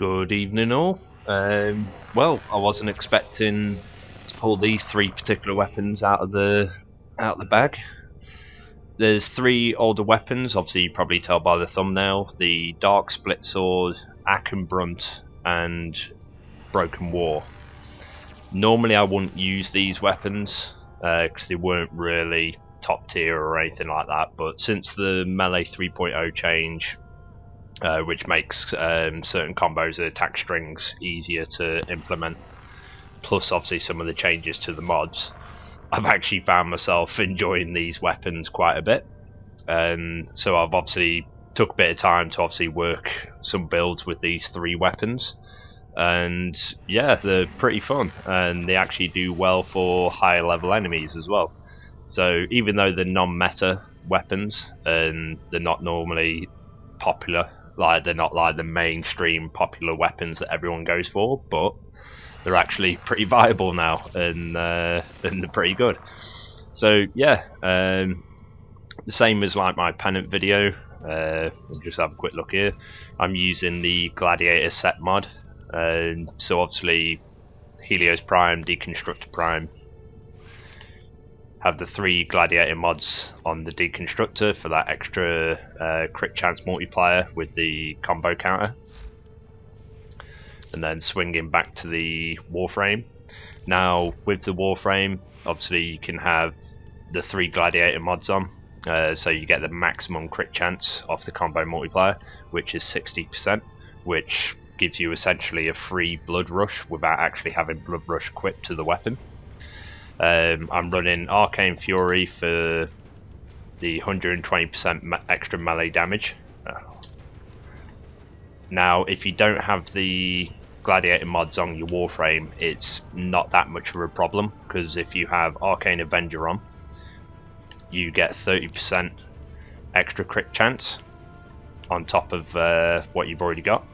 Good evening, all. Well, I wasn't expecting to pull these three particular weapons out of the bag. There's three older weapons. Obviously, you probably tell by the thumbnail: the Darksplit Sword, Brunt, and Broken War. Normally, I wouldn't use these weapons because they weren't really top tier or anything like that. But since the Melee 3.0 change, which makes certain combos and attack strings easier to implement, plus obviously some of the changes to the mods, I've actually found myself enjoying these weapons quite a bit. So I've obviously took a bit of time to obviously work some builds with these three weapons, and yeah, they're pretty fun, and they actually do well for higher level enemies as well. So even though they're non-meta weapons and they're not normally popular, like they're not like the mainstream popular weapons that everyone goes for, but they're actually pretty viable now, and they're pretty good. So yeah, the same as like my pennant video. We'll just have a quick look here. I'm using the Gladiator set mod, so obviously Helios Prime, Deconstructor Prime, have the three Gladiator mods on the Deconstructor for that extra crit chance multiplier with the combo counter, and then swinging back to the Warframe. Now with the Warframe, obviously you can have the three Gladiator mods on, so you get the maximum crit chance off the combo multiplier, which is 60%, which gives you essentially a free blood rush without actually having blood rush equipped to the weapon. I'm running Arcane Fury for the 120% extra melee damage. Now, if you don't have the Gladiator mods on your Warframe, it's not that much of a problem, because if you have Arcane Avenger on, you get 30% extra crit chance on top of what you've already got.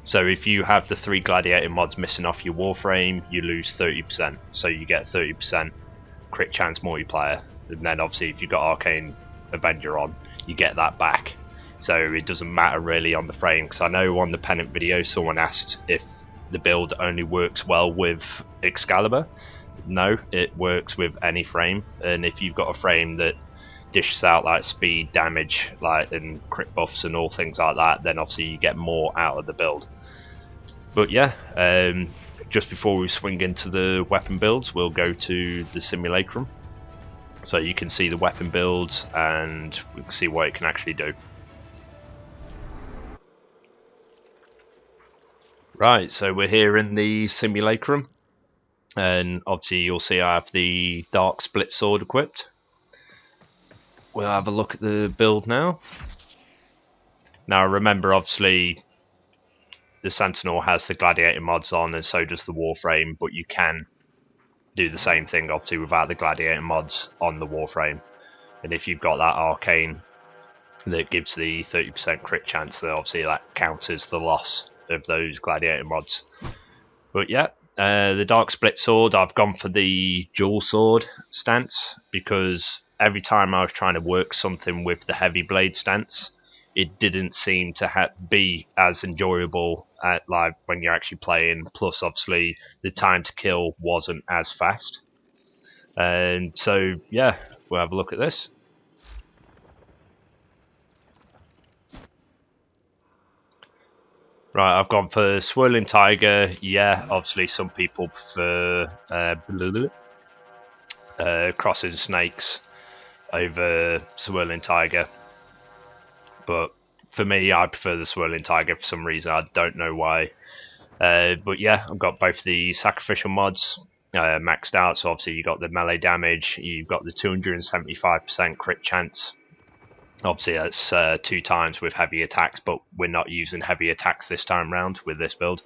So if you have the three Gladiator mods missing off your Warframe, you lose 30%. So you get 30% crit chance multiplier. And then obviously if you've got Arcane Avenger on, you get that back. So it doesn't matter really on the frame. Because I know on the pennant video someone asked if the build only works well with Excalibur. No, it works with any frame. And if you've got a frame that dishes out like speed, damage, like and crit buffs and all things like that, then obviously you get more out of the build. But yeah, just before we swing into the weapon builds, we'll go to the simulacrum, so you can see the weapon builds and we can see what it can actually do. Right, so we're here in the simulacrum, and obviously you'll see I have the Darksplit Sword equipped. We'll have a look at the build now. Now remember, obviously the Sentinel has the Gladiator mods on, and so does the Warframe, but you can do the same thing obviously without the Gladiator mods on the Warframe. And if you've got that Arcane that gives the 30% crit chance, then obviously that counters the loss of those Gladiator mods. But yeah, the Darksplit Sword, I've gone for the dual sword stance, because every time I was trying to work something with the heavy blade stance, it didn't seem to be as enjoyable at like when you're actually playing. Plus, obviously, the time to kill wasn't as fast. And so, yeah, we'll have a look at this. Right, I've gone for Swirling Tiger. Yeah, obviously, some people prefer Crossing Snakes over Swirling Tiger, but for me I prefer the Swirling Tiger for some reason. I don't know why, but yeah, I've got both the sacrificial mods maxed out. So obviously you got the melee damage, you've got the 275% crit chance. Obviously that's 2 times with heavy attacks, but we're not using heavy attacks this time round with this build.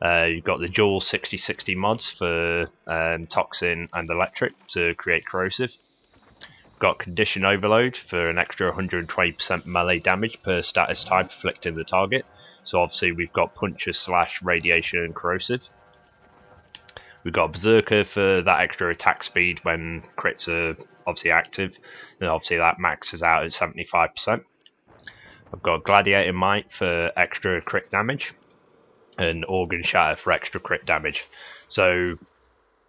You've got the dual 60/60 mods for Toxin and Electric to create corrosive. Got Condition Overload for an extra 120% melee damage per status type afflicting the target. So obviously we've got Puncher, Slash, Radiation and Corrosive. We've got Berserker for that extra attack speed when crits are obviously active, and obviously that maxes out at 75%. I've got Gladiator Might for extra crit damage, and Organ Shatter for extra crit damage. So,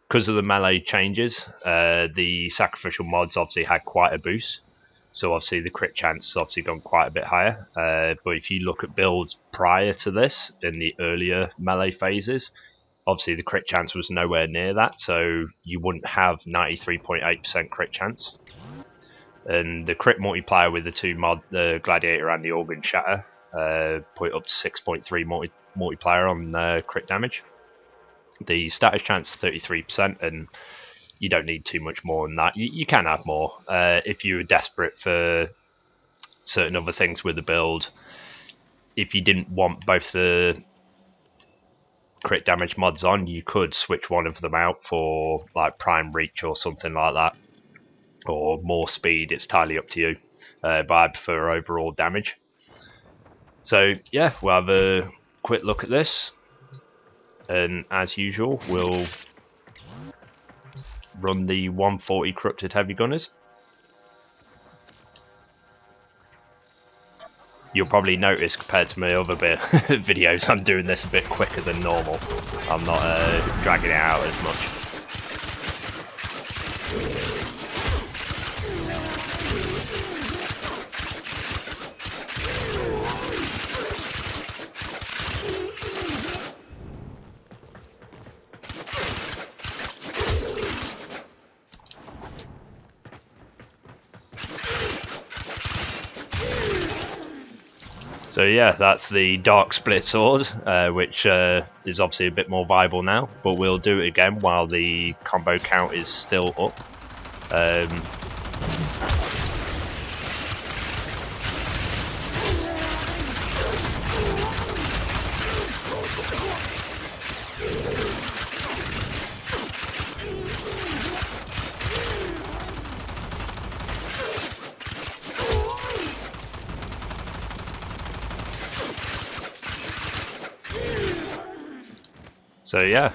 because of the melee changes, the sacrificial mods obviously had quite a boost. So obviously the crit chance has obviously gone quite a bit higher. But if you look at builds prior to this, in the earlier melee phases, obviously the crit chance was nowhere near that. So you wouldn't have 93.8% crit chance. And the crit multiplier with the two mod, the Gladiator and the Organ Shatter, put it up to 6.3 multiplier on crit damage. The status chance is 33%, and you don't need too much more than that. You can have more if you were desperate for certain other things with the build. If you didn't want both the crit damage mods on, you could switch one of them out for like Prime Reach or something like that, or more speed. It's entirely up to you, but I prefer overall damage. So yeah, we'll have a quick look at this, and as usual we'll run the 140 Corrupted Heavy Gunners. You'll probably notice compared to my other videos, I'm doing this a bit quicker than normal. I'm not dragging it out as much. So yeah, that's the Darksplit Sword, which is obviously a bit more viable now, but we'll do it again while the combo count is still up. So yeah,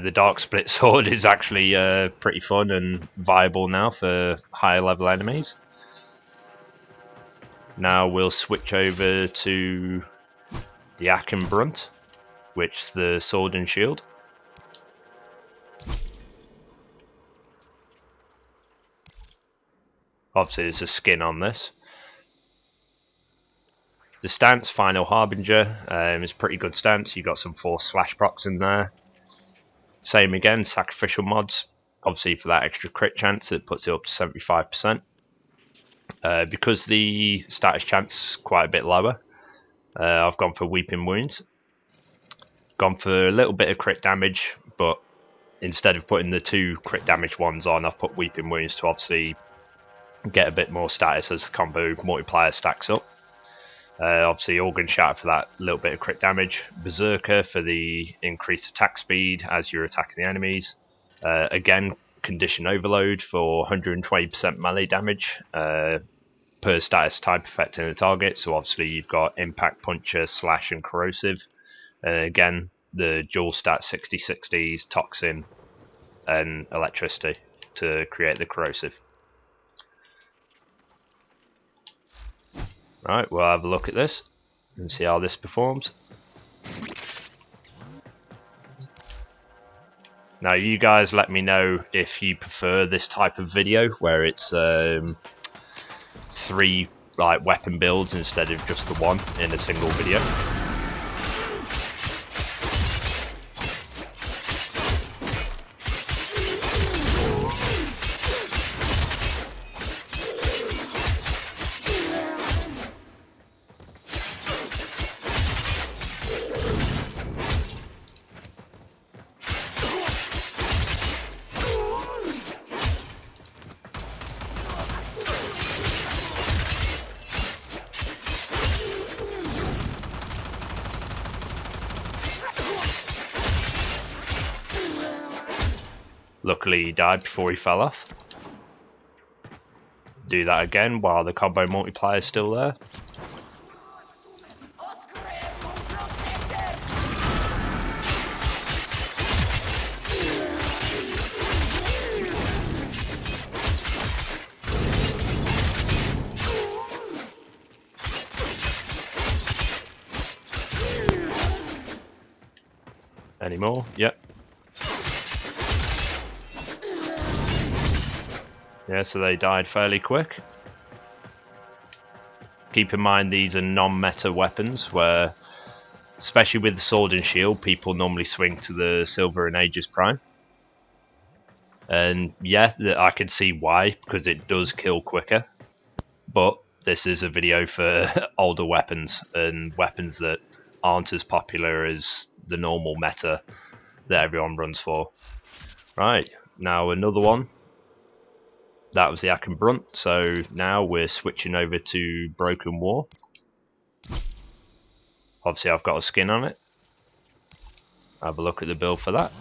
the Darksplit Sword is actually pretty fun and viable now for higher level enemies. Now we'll switch over to the Ack and Brunt, which is the Sword and Shield. Obviously there's a skin on this. The stance, Final Harbinger, is pretty good stance. You got some force slash procs in there. Same again, sacrificial mods. Obviously for that extra crit chance, it puts it up to 75%. Because the status chance is quite a bit lower, I've gone for Weeping Wounds. Gone for a little bit of crit damage, but instead of putting the two crit damage ones on, I've put Weeping Wounds to obviously get a bit more status as the combo multiplier stacks up. Obviously Organ Shatter for that little bit of crit damage, Berserker for the increased attack speed as you're attacking the enemies. Again, Condition Overload for 120% melee damage per status type affecting the target. So obviously you've got Impact, Puncher, Slash and Corrosive. Again, the dual stat 60/60s, Toxin and Electricity to create the Corrosive. Alright, we'll have a look at this and see how this performs. Now you guys let me know if you prefer this type of video where it's 3 like weapon builds instead of just the one in a single video. Luckily he died before he fell off. Do that again while the combo multiplier is still there. Any more? Yep. Yeah, so they died fairly quick. Keep in mind these are non-meta weapons, where, especially with the sword and shield, people normally swing to the Silver and Aegis Prime. And yeah, I can see why, because it does kill quicker. But this is a video for older weapons, and weapons that aren't as popular as the normal meta that everyone runs for. Right, now another one. That was the Aken Brunt, so now we're switching over to Broken War. Obviously I've got a skin on it. Have a look at the build for that.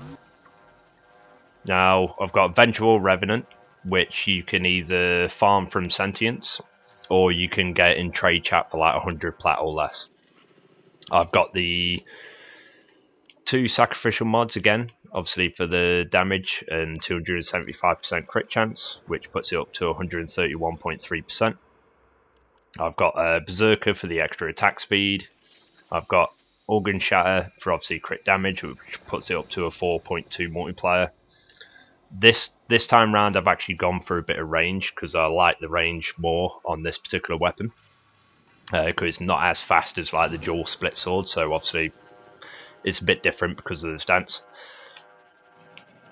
Now I've got Ventral Revenant, which you can either farm from Sentience, or you can get in trade chat for like 100 plat or less. I've got the 2 sacrificial mods again, obviously for the damage and 275% crit chance, which puts it up to 131.3%. I've got a Berserker for the extra attack speed. I've got Organ Shatter for obviously crit damage, which puts it up to a 4.2 multiplier. This time round I've actually gone for a bit of range, because I like the range more on this particular weapon. Because it's not as fast as like the Darksplit Sword, so obviously it's a bit different because of the stance.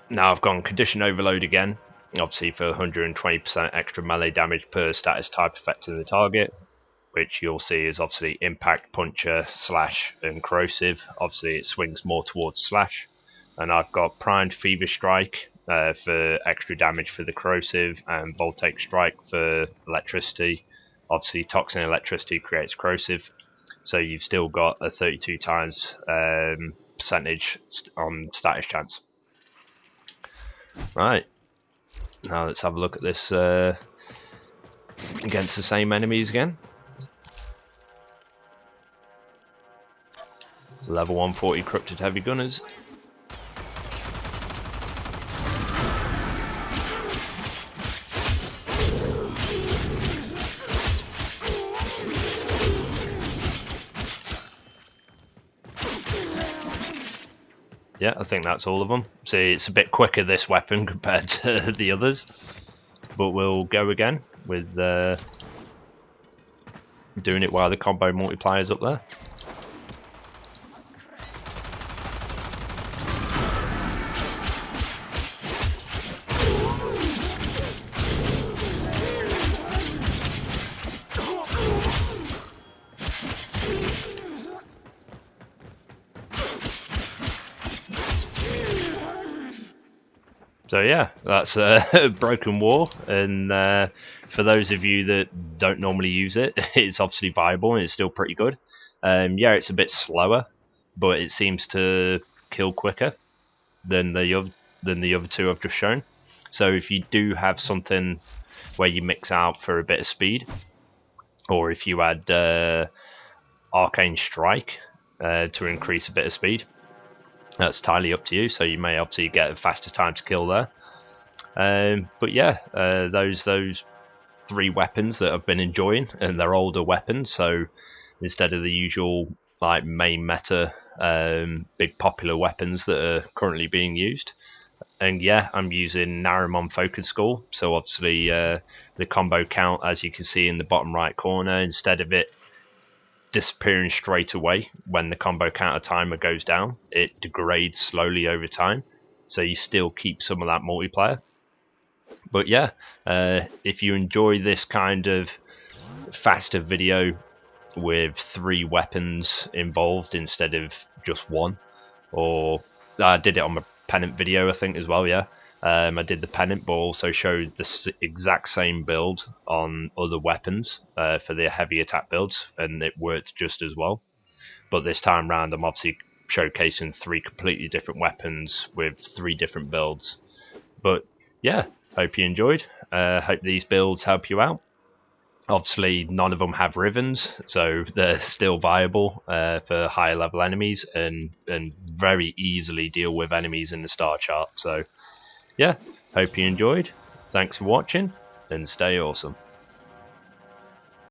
Now I've gone Condition Overload again, obviously for 120% extra melee damage per status type affecting the target, which you'll see is obviously Impact, Puncher, Slash and Corrosive. Obviously it swings more towards Slash. And I've got Primed Fever Strike for extra damage for the Corrosive, and Voltaic Strike for electricity. Obviously Toxin Electricity creates Corrosive, so you've still got a 32 times percentage on status chance. Right, now let's have a look at this against the same enemies again. Level 140 Corrupted Heavy Gunners. Yeah, I think that's all of them. See, it's a bit quicker, this weapon, compared to the others. But we'll go again with doing it while the combo multiplier's up there. So yeah, that's Broken War, and for those of you that don't normally use it, it's obviously viable and it's still pretty good. Yeah, it's a bit slower, but it seems to kill quicker than the other two I've just shown. So if you do have something where you mix out for a bit of speed, or if you add Arcane Strike to increase a bit of speed, that's entirely up to you. So you may obviously get a faster time to kill there. But yeah, those 3 weapons that I've been enjoying, and they're older weapons. So instead of the usual like main meta big popular weapons that are currently being used. And yeah, I'm using Naramon Focus Skull. So obviously the combo count, as you can see in the bottom right corner, instead of it disappearing straight away when the combo counter timer goes down, it degrades slowly over time, so you still keep some of that multiplier. But yeah, if you enjoy this kind of faster video with 3 weapons involved instead of just 1, or I did it on my pennant video I think as well, yeah. I did the pennant, but also showed the exact same build on other weapons for the heavy attack builds, and it worked just as well. But this time round, I'm obviously showcasing 3 completely different weapons with 3 different builds. But yeah, hope you enjoyed. Hope these builds help you out. Obviously, none of them have Rivens, so they're still viable for higher level enemies, and very easily deal with enemies in the star chart. So yeah, hope you enjoyed. Thanks for watching, and stay awesome.